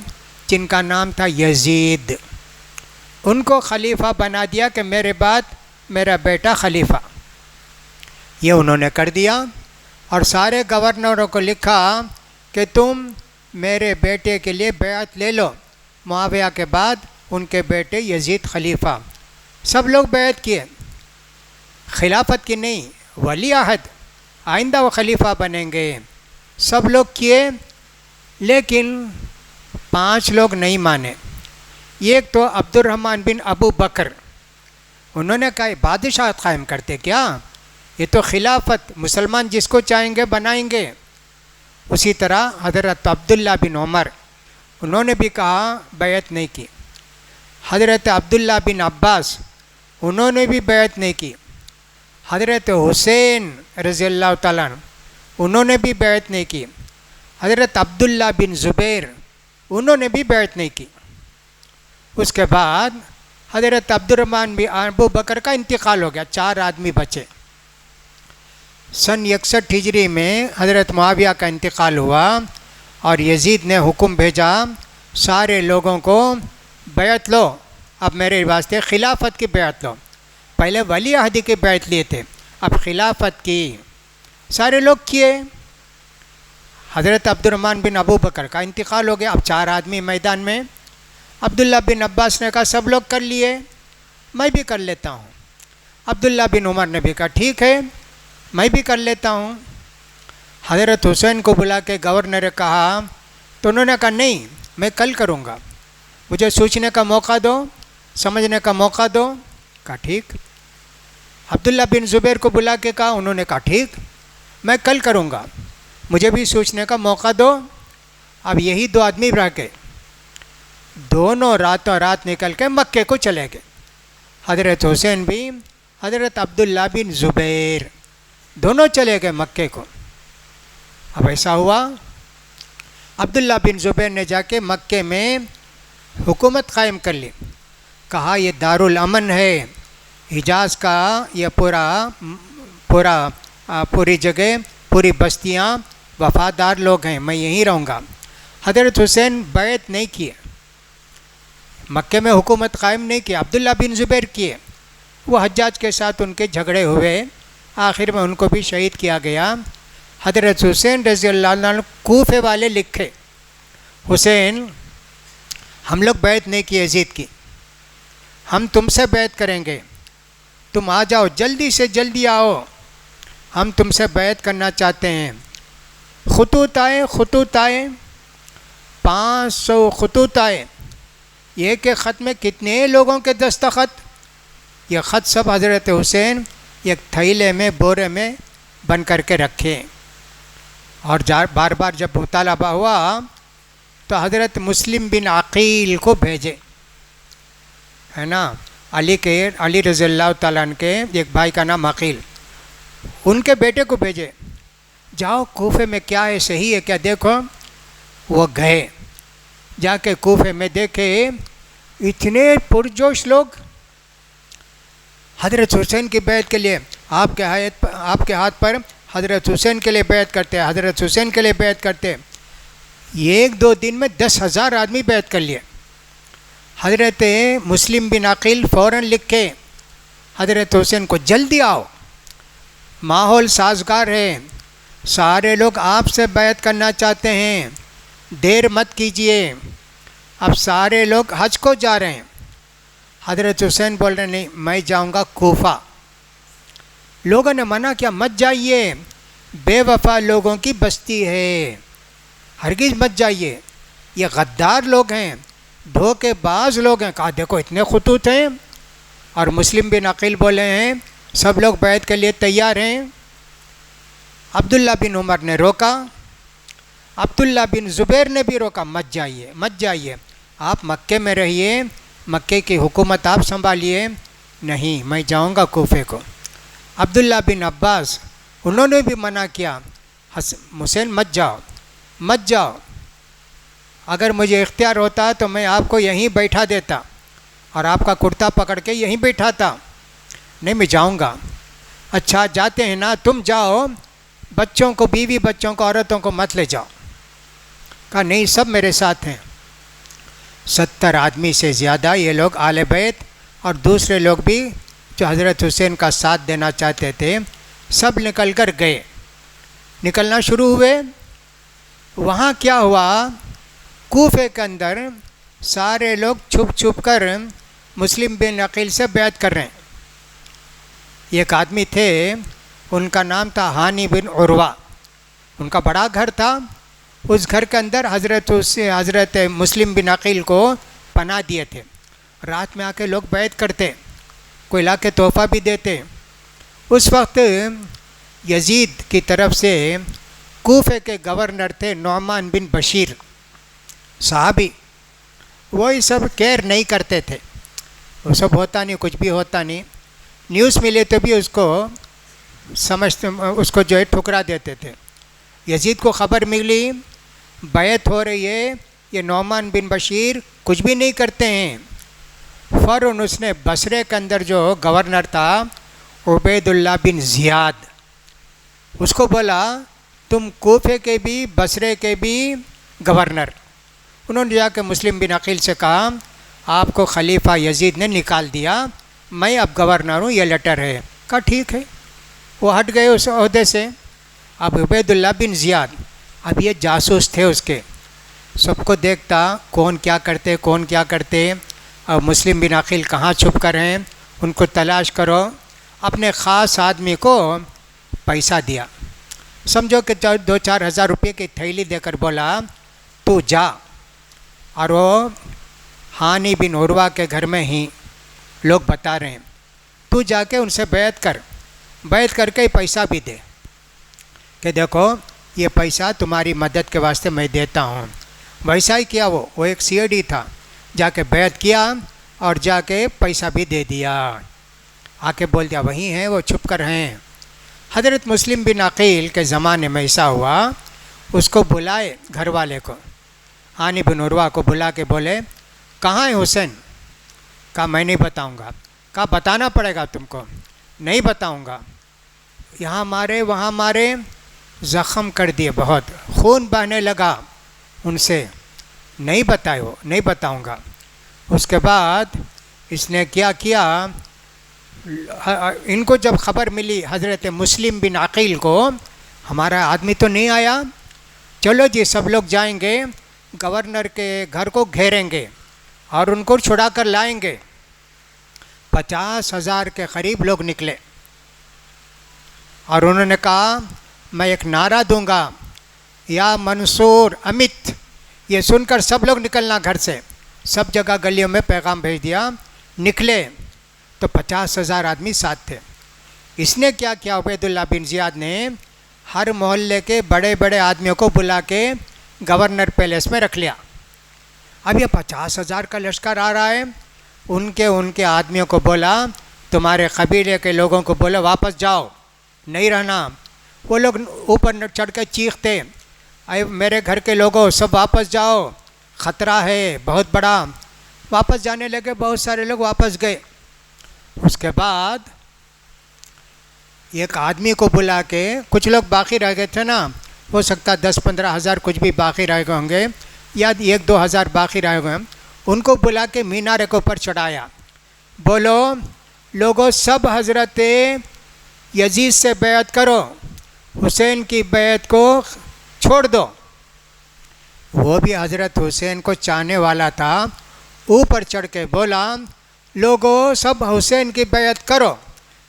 جن کا نام تھا یزید، ان کو خلیفہ بنا دیا کہ میرے بعد میرا بیٹا خلیفہ، یہ انہوں نے کر دیا۔ اور سارے گورنروں کو لکھا کہ تم میرے بیٹے کے لیے بیعت لے لو، معاویہ کے بعد ان کے بیٹے یزید خلیفہ۔ سب لوگ بیعت کیے، خلافت کی نہیں، ولی عہد، آئندہ وہ خلیفہ بنیں گے، سب لوگ کیے، لیکن 5 لوگ نہیں مانے۔ ایک تو عبد الرحمن بن ابو بکر، انہوں نے کہا بادشاہت قائم کرتے کیا، یہ تو خلافت مسلمان جس کو چاہیں گے بنائیں گے۔ اسی طرح حضرت عبداللہ بن عمر، انہوں نے بھی کہا بیعت نہیں کی۔ حضرت عبداللہ بن عباس، انہوں نے بھی بیعت نہیں کی۔ حضرت حسین رضی اللہ تعالیٰ عنہ، انہوں نے بھی بیعت نہیں کی۔ حضرت عبداللہ بن زبیر، انہوں نے بھی بیعت نہیں کی۔ اس کے بعد حضرت عبد الرحمن بن ابو بکر کا انتقال ہو گیا، 4 آدمی بچے۔ سن 61 ہجری میں حضرت معاویہ کا انتقال ہوا اور یزید نے حکم بھیجا سارے لوگوں کو بیعت لو، اب میرے واسطے خلافت کی بیعت لو۔ پہلے ولی عہد کی بیعت لیے تھے، اب خلافت کی، سارے لوگ کیے۔ حضرت عبد الرحمن بن ابو بکر کا انتقال ہو گیا. اب 4 آدمی میدان میں. عبداللہ بن عباس نے کہا سب لوگ کر لیے میں بھی کر لیتا ہوں. عبداللہ بن عمر نے بھی کہا ٹھیک ہے میں بھی کر لیتا ہوں. حضرت حسین کو بلا کے گورنر نے کہا تو انہوں نے کہا نہیں میں کل کروں گا, مجھے سوچنے کا موقع دو, سمجھنے کا موقع دو. کہا ٹھیک. عبداللہ بن زبیر کو بلا کے کہا, انہوں نے کہا ٹھیک میں کل کروں گا, مجھے بھی سوچنے کا موقع دو. اب یہی 2 آدمی رہ گئے, دونوں راتوں رات نکل کے مکے کو چلے گئے. حضرت حسین بھی حضرت عبداللہ بن زبیر دونوں چلے گئے مکے کو. اب ایسا ہوا عبداللہ بن زبیر نے جا کے مکے میں حکومت قائم کر لی. کہا یہ دارالامن ہے, حجاز کا یہ پوری جگہ پوری بستیاں وفادار لوگ ہیں, میں یہیں رہوں گا. حضرت حسین بیعت نہیں کیے, مکے میں حکومت قائم نہیں کی, عبداللہ بن زبیر کیے. وہ حجاج کے ساتھ ان کے جھگڑے ہوئے, آخر میں ان کو بھی شہید کیا گیا. حضرت حسین رضی اللہ عنہ کوفے والے لکھے حسین ہم لوگ بیعت نہیں کی یزید کی, ہم تم سے بیعت کریں گے, تم آ جاؤ جلدی سے جلدی آؤ, ہم تم سے بیعت کرنا چاہتے ہیں. خطوط آئے 500 خطوط آئے. ایک ایک خط میں کتنے لوگوں کے دستخط. یہ خط سب حضرت حسین ایک تھیلے میں بورے میں بن کر کے رکھے. اور بار بار جب مطالبہ ہوا تو حضرت مسلم بن عقیل کو بھیجے, ہے نا, علی رضی اللہ تعالیٰ عنہ کے ایک بھائی کا نام عقیل, ان کے بیٹے کو بھیجے, جاؤ کوفے میں کیا ہے صحیح ہے کیا دیکھو. وہ گئے, جا کے کوفے میں دیکھے اتنے پرجوش لوگ حضرت حسین کی بیعت کے لیے, آپ کے ہاتھ پر حضرت حسین کے لیے بیعت کرتے, حضرت حسین کے لیے بیعت کرتے. 1-2 دن میں 10,000 آدمی بیعت کر لیے. حضرت مسلم بن عقیل فوراً لکھے حضرت حسین کو جلدی آؤ, ماحول سازگار ہے, سارے لوگ آپ سے بیعت کرنا چاہتے ہیں, دیر مت کیجیے, اب سارے لوگ حج کو جا رہے ہیں. حضرت حسین بول رہے نہیں میں جاؤں گا کوفہ. لوگوں نے منع کیا مت جائیے, بے وفا لوگوں کی بستی ہے, ہرگز مت جائیے, یہ غدار لوگ ہیں, دھوکے باز لوگ ہیں. کہا دیکھو اتنے خطوط ہیں. اور مسلم بن عقیل بولے ہیں سب لوگ بیعت کے لیے تیار ہیں. عبداللہ بن عمر نے روکا, عبداللہ بن زبیر نے بھی روکا, مت جائیے, آپ مکے میں رہیے, مکے کی حکومت آپ سنبھالیے. نہیں میں جاؤں گا کوفے کو. عبداللہ بن عباس انہوں نے بھی منع کیا, حسین مت جاؤ, اگر مجھے اختیار ہوتا تو میں آپ کو یہیں بیٹھا دیتا اور آپ کا کرتا پکڑ کے یہیں بیٹھاتا. نہیں میں جاؤں گا. اچھا جاتے ہیں نا, تم جاؤ, بچوں کو, بیوی بچوں کو, عورتوں کو مت لے جاؤ. کہا نہیں سب میرے ساتھ ہیں. 70 آدمی سے زیادہ یہ لوگ آل بیت اور دوسرے لوگ بھی جو حضرت حسین کا ساتھ دینا چاہتے تھے سب نکل کر گئے, نکلنا شروع ہوئے. وہاں کیا ہوا, کوفے کے اندر سارے لوگ چھپ کر مسلم بن عقیل سے بیعت کر رہے ہیں. ایک آدمی تھے ان کا نام تھا ہانی بن عروہ, ان کا بڑا گھر تھا, اس گھر کے اندر حضرت مسلم بن عقیل کو پناہ دیے تھے. رات میں آ کے لوگ بیعت کرتے, کوئی لا کے تحفہ بھی دیتے. اس وقت یزید کی طرف سے کوفے کے گورنر تھے نعمان بن بشیر صحابی, وہی سب کیئر نہیں کرتے تھے, وہ سب ہوتا نہیں, کچھ بھی ہوتا نہیں. نیوز ملے تو بھی اس کو جو ہے ٹھکرا دیتے تھے. یزید کو خبر ملی بیعت ہو رہی ہے, یہ نعمان بن بشیر کچھ بھی نہیں کرتے ہیں. فوراً اس نے بصرے کے اندر جو گورنر تھا عبید اللہ بن زیاد, اس کو بولا تم کوفے کے بھی بصرے کے بھی گورنر. انہوں نے جا کے مسلم بن عقیل سے کہا آپ کو خلیفہ یزید نے نکال دیا, میں اب گورنر ہوں, یہ لیٹر ہے. کہا ٹھیک ہے. وہ ہٹ گئے اس عہدے سے. اب عبید اللہ بن زیاد اب یہ جاسوس تھے اس کے، سب کو دیکھتا کون کیا کرتے، اور مسلم بن عقیل کہاں چھپ کر ہیں، ان کو تلاش کرو۔ اپنے خاص آدمی کو پیسہ دیا، سمجھو کہ 2-4 ہزار روپے کی تھیلی دے کر بولا تو جا، اور وہ ہانی بن عروہ کے گھر میں ہی لوگ بتا رہے ہیں، تو جا کے ان سے بیعت کر کے پیسہ بھی دے کہ دیکھو یہ پیسہ تمہاری مدد کے واسطے میں دیتا ہوں۔ ویسا ہی کیا، وہ ایک CID تھا، جا کے بیعت کیا اور جا کے پیسہ بھی دے دیا، آ کے بول دیا وہی ہیں، وہ چھپ کر ہیں۔ حضرت مسلم بن عقیل کے زمانے میں ایسا ہوا، اس کو بلائے گھر والے کو، ہانی بن عروہ کو بلا کے بولے کہاں ہے حسین؟ کہا میں نہیں بتاؤں گا۔ کہا بتانا پڑے گا تم کو۔ نہیں بتاؤں گا، یہاں مارے وہاں مارے، زخم کر دیے، بہت خون بہنے لگا ان سے، نہیں بتاؤں گا۔ اس کے بعد اس نے کیا کیا، ان کو جب خبر ملی حضرت مسلم بن عقیل کو، ہمارا آدمی تو نہیں آیا، چلو جی سب لوگ جائیں گے گورنر کے گھر کو گھیریں گے اور ان کو چھڑا کر لائیں گے۔ 50,000 کے قریب لوگ نکلے اور انہوں نے کہا میں ایک نعرہ دوں گا، یا منصور امت، یہ سن کر سب لوگ نکلنا گھر سے، سب جگہ گلیوں میں پیغام بھیج دیا، نکلے تو 50,000 آدمی ساتھ تھے۔ اس نے کیا کیا، عبید اللہ بن زیاد نے ہر محلے کے بڑے بڑے آدمیوں کو بلا کے گورنر پیلیس میں رکھ لیا۔ اب یہ 50,000 کا لشکر آ رہا ہے، ان کے آدمیوں کو بولا تمہارے قبیلے کے لوگوں کو بولا واپس جاؤ، نہیں رہنا۔ وہ لوگ اوپر چڑھ کے چیختے اے میرے گھر کے لوگوں سب واپس جاؤ، خطرہ ہے بہت بڑا۔ واپس جانے لگے، بہت سارے لوگ واپس گئے۔ اس کے بعد ایک آدمی کو بلا کے، کچھ لوگ باقی رہ گئے تھے نا، ہو سکتا 10-15 ہزار کچھ بھی باقی رہ گئے ہوں گے، یا 1-2 ہزار باقی رہ گئے، ان کو بلا کے مینارے کے اوپر چڑھایا، بولو لوگوں سب حضرت یزید سے بیعت کرو، حسین کی بیعت کو چھوڑ دو۔ وہ بھی حضرت حسین کو چاہنے والا تھا، اوپر چڑھ کے بولا لوگوں سب حسین کی بیعت کرو،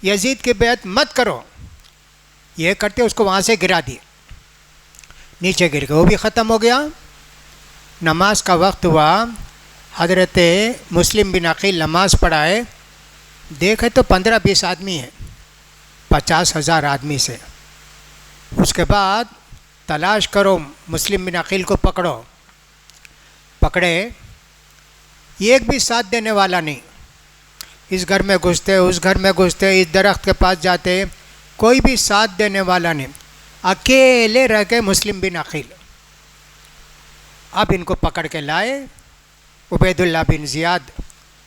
یزید کی بیعت مت کرو۔ یہ کرتے اس کو وہاں سے گرا دیے، نیچے گر گئے، وہ بھی ختم ہو گیا۔ نماز کا وقت ہوا، حضرت مسلم بن عقیل نماز پڑھائے، دیکھے تو 15-20 آدمی ہیں 50,000 آدمی سے۔ اس کے بعد تلاش کرو، مسلم بن عقیل کو پکڑے، ایک بھی ساتھ دینے والا نہیں، اس گھر میں گھستے اس گھر میں گھستے، اس درخت کے پاس جاتے، کوئی بھی ساتھ دینے والا نہیں، اکیلے رہ کے مسلم بن عقیل۔ اب ان کو پکڑ کے لائے عبید اللہ بن زیاد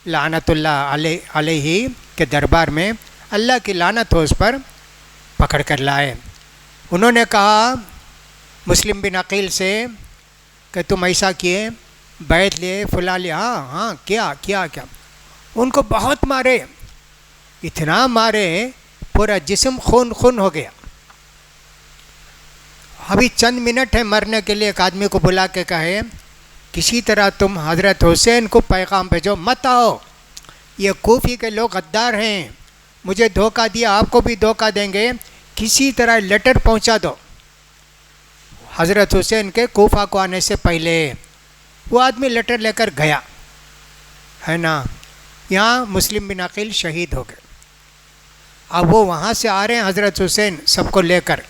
لعنت اللہ علیہ کے دربار میں، اللہ کی لعنت ہو اس پر، پکڑ کر لائے۔ انہوں نے کہا مسلم بن عقیل سے کہ تم ایسا کیے، بیعت لیے، فلاں لیے، ہاں کیا ان کو بہت مارے، اتنا مارے پورا جسم خون ہو گیا۔ ابھی چند منٹ ہے مرنے کے لیے، ایک آدمی کو بلا کے کہے کسی طرح تم حضرت حسین کو پیغام بھیجو، مت آؤ، یہ کوفی کے لوگ غدار ہیں، مجھے دھوکہ دیا، آپ کو بھی دھوکہ دیں گے، کسی طرح لیٹر پہنچا دو حضرت حسین کے کوفہ کو آنے سے پہلے۔ وہ آدمی لیٹر لے کر گیا ہے نا، یہاں مسلم بن عقیل شہید ہو گئے۔ اب وہ وہاں سے آ رہے ہیں حضرت حسین سب کو لے کر،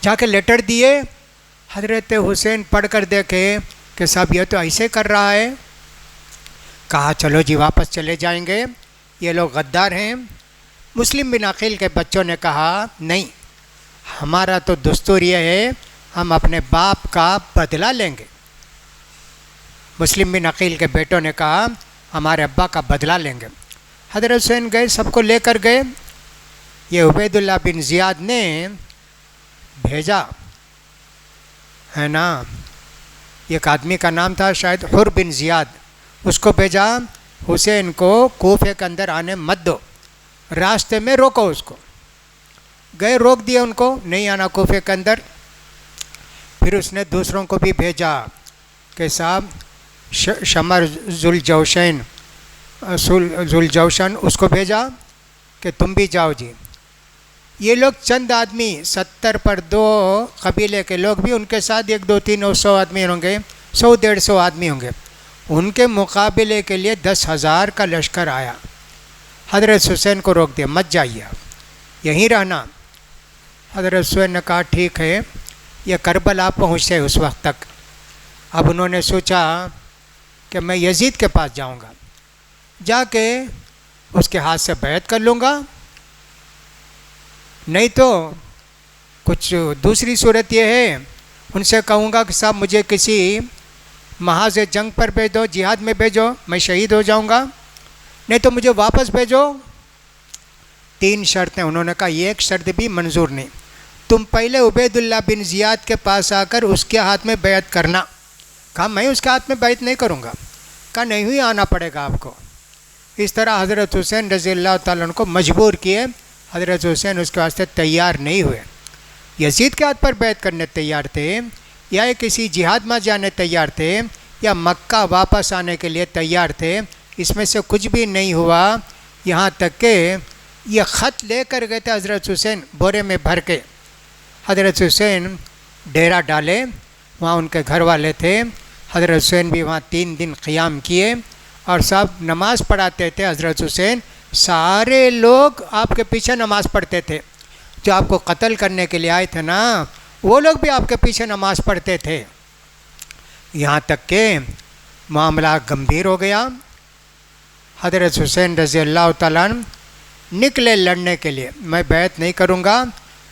جا کے لیٹر دیے، حضرت حسین پڑھ کر دیکھے کہ صاحب یہ تو ایسے کر رہا ہے، کہا چلو جی واپس چلے جائیں گے، یہ لوگ غدار ہیں۔ مسلم بن عقیل کے بچوں نے کہا نہیں، ہمارا تو دستور یہ ہے ہم اپنے باپ کا بدلہ لیں گے۔ مسلم بن عقیل کے بیٹوں نے کہا ہمارے ابا کا بدلہ لیں گے۔ حضرت حسین گئے، سب کو لے کر گئے۔ یہ عبید اللہ بن زیاد نے بھیجا ہے نا، ایک آدمی کا نام تھا شاید حر بن زیاد، اس کو بھیجا حسین کو کوفے کے اندر آنے مت دو، راستے میں روکو اس کو۔ گئے، روک دیا ان کو، نہیں آنا کوفے کے اندر۔ پھر اس نے دوسروں کو بھی بھیجا کہ صاحب شمر ذوالجوشن اس کو بھیجا کہ تم بھی جاؤ جی. یہ لوگ چند آدمی 70 پر 2 قبیلے کے لوگ بھی ان کے ساتھ 1 2 3 100 آدمی ہوں گے, 100 150 آدمی ہوں گے. ان کے مقابلے کے لیے 10,000 کا لشکر آیا. حضرت حسین کو روک دیا, مت جائیے آپ یہیں رہنا. حضرت حسین نے کہا ٹھیک ہے. یہ کربلا پہنچے اس وقت تک. اب انہوں نے سوچا کہ میں یزید کے پاس جاؤں گا, جا کے اس کے ہاتھ سے بیعت کر لوں گا, نہیں تو کچھ دوسری صورت یہ ہے ان سے کہوں گا کہ صاحب مجھے کسی محاذ جنگ پر بھیجو, جہاد میں بھیجو, میں شہید ہو جاؤں گا, نہیں تو مجھے واپس بھیجو. 3 شرطیں. انہوں نے کہا یہ ایک شرط بھی منظور نہیں, تم پہلے عبید اللہ بن زیاد کے پاس آ کر اس کے ہاتھ میں بیعت کرنا. کہا میں اس کے ہاتھ میں بیعت نہیں کروں گا. کہا نہیں ہوئی آنا پڑے گا آپ کو. اس طرح حضرت حسین رضی اللہ تعالیٰ عنہ کو مجبور کیے. حضرت حسین اس کے واسطے تیار نہیں ہوئے. یزید کے ہاتھ پر بیعت کرنے تیار تھے, یا کسی جہاد میں جانے تیار تھے, یا مکہ واپس آنے کے لیے تیار تھے. اس میں سے کچھ بھی نہیں ہوا. یہاں تک کہ یہ خط لے کر گئے تھے حضرت حسین بورے میں بھر کے. حضرت حسین ڈیرا ڈالے, وہاں ان کے گھر والے تھے. حضرت حسین بھی وہاں 3 دن قیام کیے اور سب نماز پڑھاتے تھے. حضرت حسین سارے لوگ آپ کے پیچھے نماز پڑھتے تھے. جو آپ کو قتل کرنے کے لیے آئے تھے نا, وہ لوگ بھی آپ کے پیچھے نماز پڑھتے تھے. یہاں تک کہ معاملہ گمبھیر ہو گیا. حضرت حسین رضی اللہ تعالیٰ عنہ نکلے لڑنے کے لیے, میں بیعت نہیں کروں گا.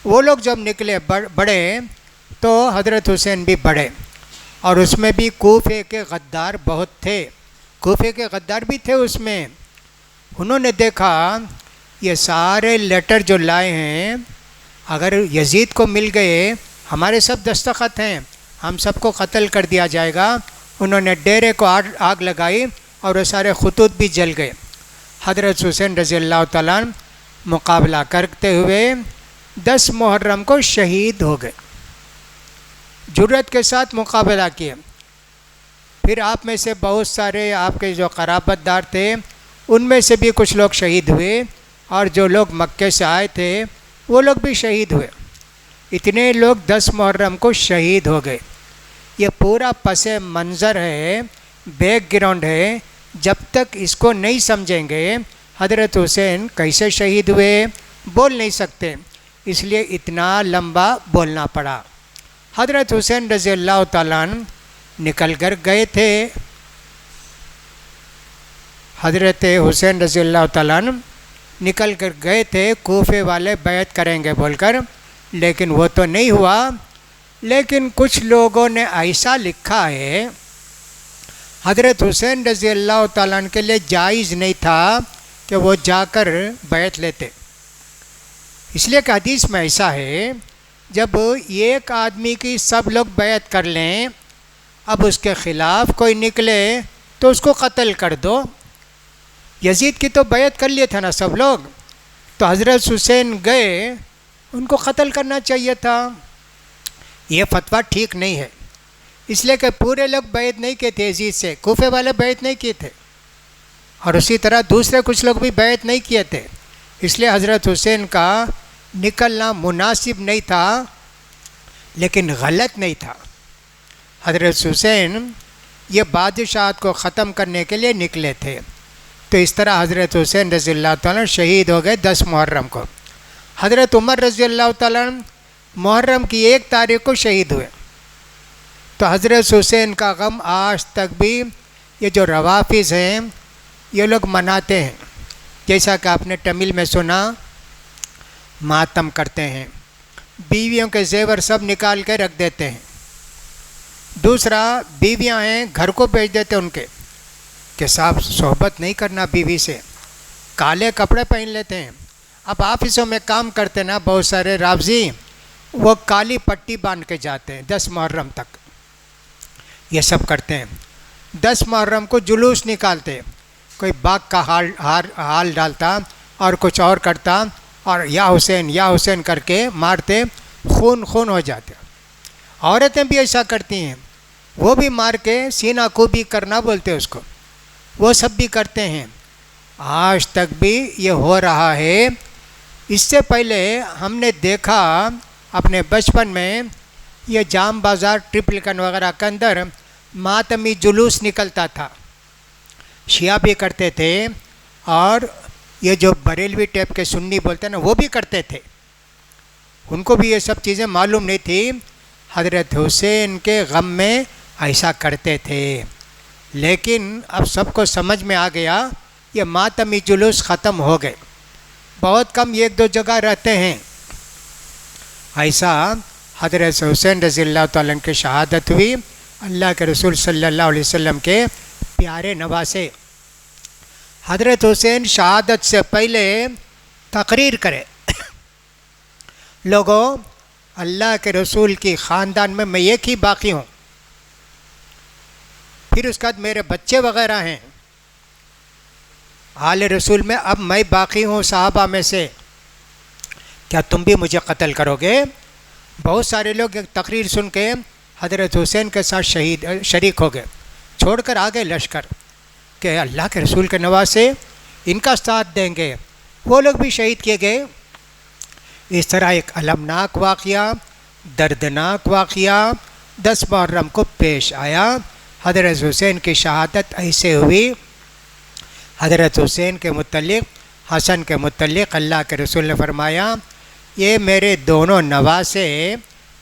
وہ لوگ جب نکلے بڑھے تو حضرت حسین بھی بڑھے, اور اس میں بھی کوفے کے غدار بہت تھے. کوفے کے غدار بھی تھے اس میں. انہوں نے دیکھا یہ سارے لیٹر جو لائے ہیں اگر یزید کو مل گئے, ہمارے سب دستخط ہیں, ہم سب کو قتل کر دیا جائے گا. انہوں نے ڈیرے کو آگ لگائی اور وہ سارے خطوط بھی جل گئے. حضرت حسین رضی اللہ تعالیٰ عنہ مقابلہ کرتے ہوئے 10 محرم کو شہید ہو گئے. جرأت کے ساتھ مقابلہ کیے. پھر آپ میں سے بہت سارے آپ کے جو قرابت دار تھے ان میں سے بھی کچھ لوگ شہید ہوئے, اور جو لوگ مکے سے آئے تھے وہ لوگ بھی شہید ہوئے. اتنے لوگ 10 محرم کو شہید ہو گئے. یہ پورا پس منظر ہے, بیک گراؤنڈ ہے. جب تک اس کو نہیں سمجھیں گے حضرت حسین کیسے شہید ہوئے بول نہیں سکتے, اس لیے اتنا لمبا بولنا پڑا. حضرت حسین رضی اللہ تعالیٰ عنہ نکل کر گئے تھے. حضرت حسین رضی اللہ تعالیٰ عنہ نکل کر گئے تھے کوفے والے بیعت کریں گے بول کر, لیکن وہ تو نہیں ہوا. لیکن کچھ لوگوں نے ایسا لکھا ہے حضرت حسین رضی اللہ تعالیٰ عنہ کے لیے جائز نہیں تھا کہ وہ جا کر بیعت لیتے, اس لیے کہ حدیث میں ایسا ہے جب ایک آدمی کی سب لوگ بیعت کر لیں, اب اس کے خلاف کوئی نکلے تو اس کو قتل کر دو. یزید کی تو بیعت کر لیے تھے نا سب لوگ, تو حضرت حسین گئے, ان کو قتل کرنا چاہیے تھا. یہ فتویٰ ٹھیک نہیں ہے, اس لیے کہ پورے لوگ بیعت نہیں کیے تھے یزید سے, کوفے والے بیعت نہیں کیے تھے, اور اسی طرح دوسرے کچھ لوگ بھی بیعت نہیں کیے تھے. اس لیے حضرت حسین کا نکلنا مناسب نہیں تھا, لیکن غلط نہیں تھا. حضرت حسین یہ بادشاہت کو ختم کرنے کے لیے نکلے تھے. تو اس طرح حضرت حسین رضی اللہ تعالیٰ شہید ہو گئے 10 محرم کو. حضرت عمر رضی اللہ تعالیٰ محرم کی 1 تاریخ کو شہید ہوئے. تو حضرت حسین کا غم آج تک بھی یہ جو روافظ ہیں یہ لوگ مناتے ہیں. جیسا کہ آپ نے تمل میں سنا, ماتم کرتے ہیں, بیویوں کے زیور سب نکال کے رکھ دیتے ہیں. دوسرا بیویاں ہیں گھر کو بھیج دیتے ان کے کہ صاحب صحبت نہیں کرنا بیوی سے, کالے کپڑے پہن لیتے ہیں. اب آفسوں میں کام کرتے نا بہت سارے رافضی, وہ کالی پٹی باندھ کے جاتے ہیں 10 محرم تک. یہ سب کرتے ہیں. 10 محرم کو جلوس نکالتے, کوئی باغ کا حال ڈالتا اور کچھ اور کرتا, اور یا حسین کر کے مارتے, خون ہو جاتے. عورتیں بھی ایسا کرتی ہیں، وہ بھی مار کے سینہ کوبی کرنا بولتے ہیں اس کو، وہ سب بھی کرتے ہیں، آج تک بھی یہ ہو رہا ہے۔ اس سے پہلے ہم نے دیکھا اپنے بچپن میں یہ جام بازار ٹرپلکن وغیرہ کے اندر ماتمی جلوس نکلتا تھا، شیعہ بھی کرتے تھے اور یہ جو بریلوی ٹیپ کے سنی بولتے ہیں نا وہ بھی کرتے تھے، ان کو بھی یہ سب چیزیں معلوم نہیں تھی۔ حضرت حسین کے غم میں ایسا کرتے تھے، لیکن اب سب کو سمجھ میں آ گیا یہ ماتمی جلوس ختم ہو گئے، بہت کم ایک دو جگہ رہتے ہیں ایسا۔ حضرت حسین رضی اللہ تعالیٰ عنہ کی شہادت ہوئی، اللہ کے رسول صلی اللہ علیہ وسلم کے پیارے نواسے۔ حضرت حسین شہادت سے پہلے تقریر کرے، لوگوں اللہ کے رسول کی خاندان میں ایک ہی باقی ہوں، پھر اس کے بعد میرے بچے وغیرہ ہیں، آل رسول میں اب میں باقی ہوں صحابہ میں سے، کیا تم بھی مجھے قتل کرو گے؟ بہت سارے لوگ ایک تقریر سن کے حضرت حسین کے ساتھ شریک ہو گئے، چھوڑ کر آ گئے لشکر کہ اللہ کے رسول کے نواسے ان کا ساتھ دیں گے، وہ لوگ بھی شہید کیے گئے۔ اس طرح ایک المناک واقعہ، دردناک واقعہ 10 محرم کو پیش آیا۔ حضرت حسین کی شہادت ایسے ہوئی، حضرت حسین کے متعلق، حسن کے متعلق اللہ کے رسول نے فرمایا یہ میرے دونوں نواسے،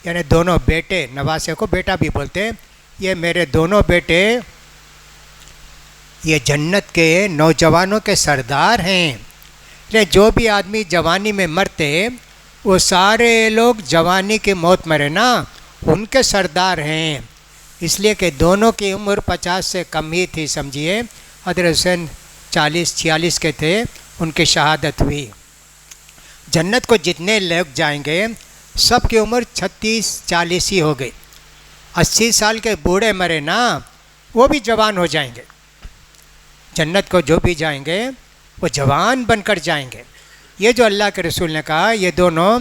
یعنی دونوں بیٹے، نواسے کو بیٹا بھی بولتے ہیں، یہ میرے دونوں بیٹے یہ جنت کے نوجوانوں کے سردار ہیں۔ جو بھی آدمی جوانی میں مرتے وہ سارے لوگ جوانی کی موت مرے نا، ان کے سردار ہیں، اس لیے کہ دونوں کی عمر 50 سے کم ہی تھی سمجھیے۔ حضرت حسین 40-46 کے تھے، ان کی شہادت ہوئی۔ جنت کو جتنے لوگ جائیں گے سب کی عمر 36-40 ہی ہو گئی۔ 80 سال کے بوڑھے مرے نا وہ بھی جوان ہو جائیں گے، جنت کو جو بھی جائیں گے وہ جوان بن کر جائیں گے۔ یہ جو اللہ کے رسول نے کہا یہ دونوں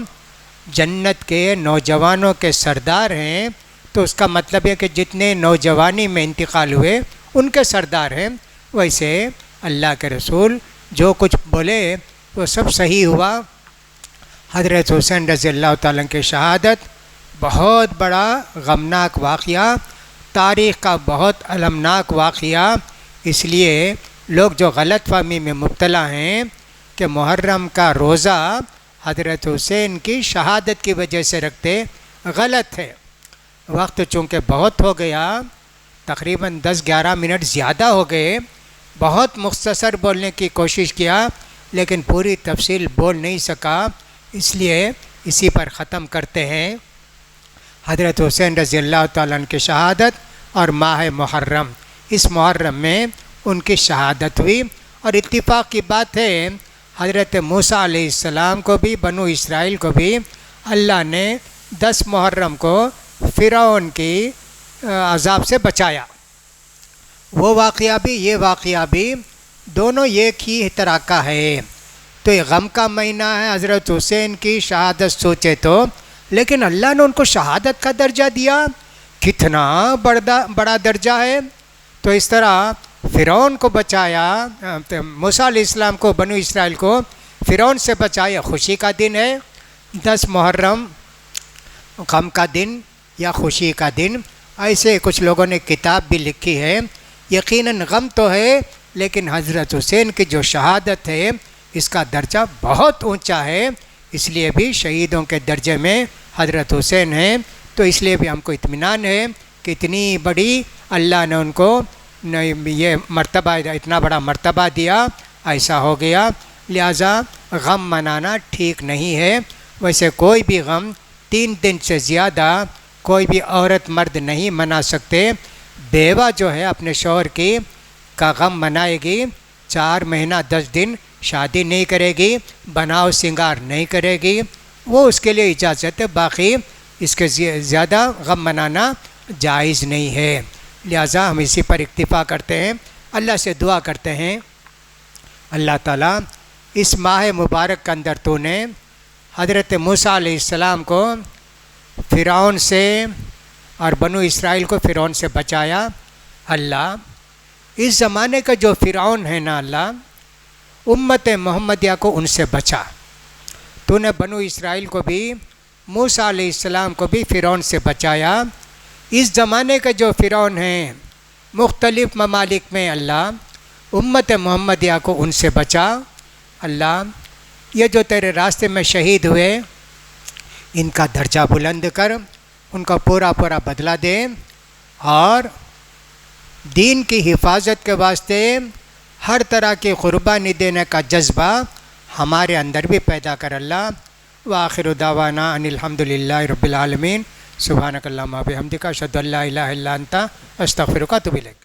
جنت کے نوجوانوں کے سردار ہیں، تو اس کا مطلب ہے کہ جتنے نوجوانی میں انتقال ہوئے ان کے سردار ہیں۔ ویسے اللہ کے رسول جو کچھ بولے وہ سب صحیح ہوا۔ حضرت حسین رضی اللہ تعالیٰ کی شہادت بہت بڑا غمناک واقعہ، تاریخ کا بہت المناک واقعہ، اس لیے لوگ جو غلط فہمی میں مبتلا ہیں کہ محرم کا روزہ حضرت حسین کی شہادت کی وجہ سے رکھتے، غلط ہے۔ وقت چونکہ بہت ہو گیا، تقریباً 10-11 منٹ زیادہ ہو گئے، بہت مختصر بولنے کی کوشش کیا لیکن پوری تفصیل بول نہیں سکا، اس لیے اسی پر ختم کرتے ہیں۔ حضرت حسین رضی اللہ تعالیٰ عنہ کی شہادت اور ماہ محرم، اس محرم میں ان کی شہادت ہوئی، اور اتفاق کی بات ہے حضرت موسیٰ علیہ السلام کو بھی، بنو اسرائیل کو بھی اللہ نے 10 محرم کو فرعون کی عذاب سے بچایا۔ وہ واقعہ بھی یہ واقعہ بھی دونوں ایک ہی طرح کا ہے۔ تو یہ غم کا مہینہ ہے، حضرت حسین کی شہادت سوچے تو، لیکن اللہ نے ان کو شہادت کا درجہ دیا، کتنا بڑا درجہ ہے۔ تو اس طرح فرعون کو بچایا، موسیٰ علیہ السلام کو، بنو اسرائیل کو فرعون سے بچایا، خوشی کا دن ہے 10 محرم، غم کا دن یا خوشی کا دن۔ ایسے کچھ لوگوں نے کتاب بھی لکھی ہے، یقیناً غم تو ہے لیکن حضرت حسین کی جو شہادت ہے اس کا درجہ بہت اونچا ہے، اس لیے بھی شہیدوں کے درجے میں حضرت حسین ہیں۔ تو اس لیے بھی ہم کو اطمینان ہے کہ اتنی بڑی اللہ نے ان کو یہ مرتبہ، اتنا بڑا مرتبہ دیا، ایسا ہو گیا، لہٰذا غم منانا ٹھیک نہیں ہے۔ ویسے کوئی بھی غم 3 دن سے زیادہ کوئی بھی عورت مرد نہیں منا سکتے۔ بیوہ جو ہے اپنے شوہر کی کا غم منائے گی، 4 مہینہ 10 دن شادی نہیں کرے گی، بناؤ سنگار نہیں کرے گی، وہ اس کے لیے اجازت ہے، باقی اس کے زیادہ غم منانا جائز نہیں ہے۔ لہٰذا ہم اسی پر اکتفا کرتے ہیں، اللہ سے دعا کرتے ہیں اللہ تعالیٰ اس ماہ مبارک کے اندر تو نے حضرت موسیٰ علیہ السلام کو فرعون سے اور بنو اسرائیل کو فرعون سے بچایا اللہ۔ اس زمانے کا جو فرعون ہے نا اللہ، امت محمدیہ کو ان سے بچا۔ تو نے بنو اسرائیل کو بھی، موسیٰ علیہ السلام کو بھی فرعون سے بچایا۔ اس زمانے کا جو فرعون ہیں مختلف ممالک میں اللہ، امت محمدیہ کو ان سے بچا اللہ۔ یہ جو تیرے راستے میں شہید ہوئے ان کا درجہ بلند کر، ان کا پورا بدلہ دے، اور دین کی حفاظت کے واسطے ہر طرح کی قربانی دینے کا جذبہ ہمارے اندر بھی پیدا کر اللہ۔ وآخر دعوانا ان الحمد للہ رب العالمین۔ سبحانک اللہم و بحمدک، اشہد ان لا الہ الا انت، استغفرک و اتوب الیک۔